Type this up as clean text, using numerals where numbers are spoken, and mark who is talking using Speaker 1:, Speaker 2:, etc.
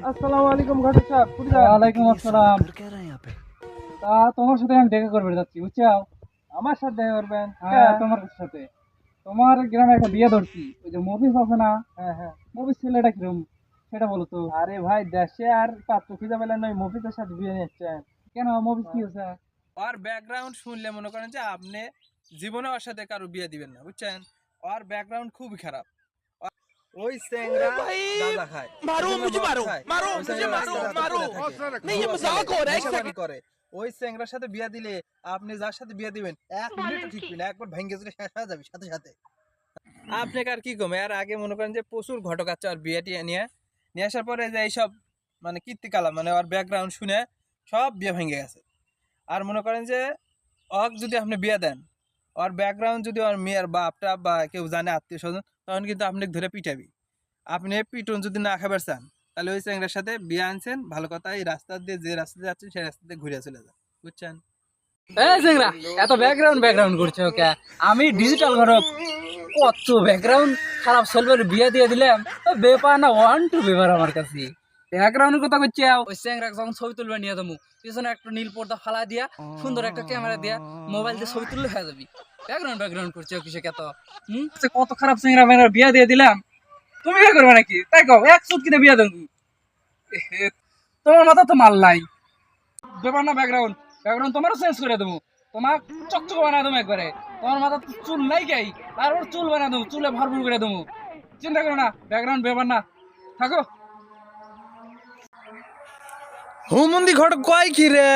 Speaker 1: আসসালামু আলাইকুম ঘটক সাহেব।
Speaker 2: ওয়ালাইকুম আসসালাম।
Speaker 3: कर क्या रहे हैं यहाँ पे?
Speaker 2: তা তোমার সাথে আমি দেখা করবে যাচ্ছি, বুঝছো?
Speaker 1: আমার সাথে দেখা করবেন?
Speaker 2: হ্যাঁ, তোমার সাথে। তোমার গ্রামে একটা বিয়ে ধরছি, ওই যে মফিস আছে না,
Speaker 1: হ্যাঁ হ্যাঁ।
Speaker 2: মফিস ছেলেটা কিরম সেটা বলো তো।
Speaker 1: আরে ভাই, দেশে আর পাত্র খুঁজে পেলেন নয়, মফিজের সাথে বিয়ে নিচ্ছেন?
Speaker 2: কেন, মফিস কি হয়েছে?
Speaker 4: ওর ব্যাকগ্রাউন্ড শুনলে মনে করেন যে আপনি জীবনে ওর সাথে কারো বিয়ে দিবেন না, বুঝছেন? ওর ব্যাকগ্রাউন্ড খুবই খারাপ। ওই স্যাংরা গাঁজা খায়,
Speaker 3: मारो
Speaker 4: এজন্য
Speaker 3: मुझे,
Speaker 4: মদ
Speaker 3: मारो
Speaker 4: খায়,
Speaker 3: मारो
Speaker 4: ওই
Speaker 3: मुझे,
Speaker 4: স্যাংরা
Speaker 3: मारो
Speaker 4: রাস্তায়
Speaker 3: मारो
Speaker 4: রাস্তায় পড়ে থাকে,
Speaker 3: नहीं ये
Speaker 4: জুয়া
Speaker 3: मजाक
Speaker 4: খেলে,
Speaker 3: हो रहा है एक
Speaker 4: নেশাবানি
Speaker 3: सेकंड।
Speaker 4: করে। ওই স্যাংরার সাথে বিয়ে দিলে আপনি যার সাথে বিয়ে দিবেন 1 মিনিটও ঠিক না, একবার ভেঙে চলে শেষ হয়ে যাবে সাথে সাথে। আপনাকে আর কি কমে, আর আগে মনে করেন যে প্রচুর ঘটক আছে আর বিয়েটি নিয়ে নিয়ে আসার পরে যে এইসব মানে কীর্তিকালাম মানে ওর ব্যাকগ্রাউন্ড শুনে সব বিয়ে ভেঙে গেছে। আর মনে করেন যে ওকে যদি আপনি বিয়ে দেন, ওর ব্যাকগ্রাউন্ড যদি ওর মেয়ের বাপটা বা কেউ জানে আত্মীয় স্বজন, তখন কিন্তু আপনি ধরে পিটাবি। আপনি পিটন যদি না খাবার চান, তাহলে ওই চ্যাংড়ার সাথে বিয়ে আনছেন, ভালো কথা, এই রাস্তা দিয়ে যে রাস্তা দিয়ে যাচ্ছেন সেই রাস্তা দিয়ে ঘুরে চলে যান, বুঝছেন?
Speaker 2: এই সিংরা, এত ব্যাকগ্রাউন্ড ব্যাকগ্রাউন্ড করছে ওকে? আমি ডিজিটাল ঘরক, কত ব্যাকগ্রাউন্ড খারাপ সলভের বিয়ে দিয়ে দিলাম, বেপা না ওয়ান টু বেপার আমার কাছে। ব্যাকগ্রাউন্ডের কথা বলছি, ওই স্যাংরা যখন ছবি তুলবে নিয়ে যাবো, পিছনে একটা নীল পর্দা ফালা দিয়া, সুন্দর একটা ক্যামেরা দিয়া, মোবাইল দিয়ে ছবি তুললে হয়ে যাবি। ব্যাকগ্রাউন্ড ব্যাকগ্রাউন্ড করছে কিসে কত? কত খারাপ স্যাংরা মেয়ের বিয়ে দিয়ে দিলাম, তুমি বিয়ে করবে নাকি? তাই কও, এক চুট কিনে বিয়ে দেবো। তোমার মাথা তো মাল নাই। ব্যাপার না, ব্যাকগ্রাউন্ড ব্যাকগ্রাউন্ড তোমারও চেঞ্জ করে দেবো, তোমার চকচক বানা দেবো একবারে। তোমার মাথা তো চুল নাই গাই, তারপর চুল বানা দেবো, চুলে ভরপুর করে দেবো। চিন্তা করো না, ব্যাকগ্রাউন্ড ব্যাপার না, থাকো।
Speaker 4: হুমন্দি ঘটক কয় কি রে?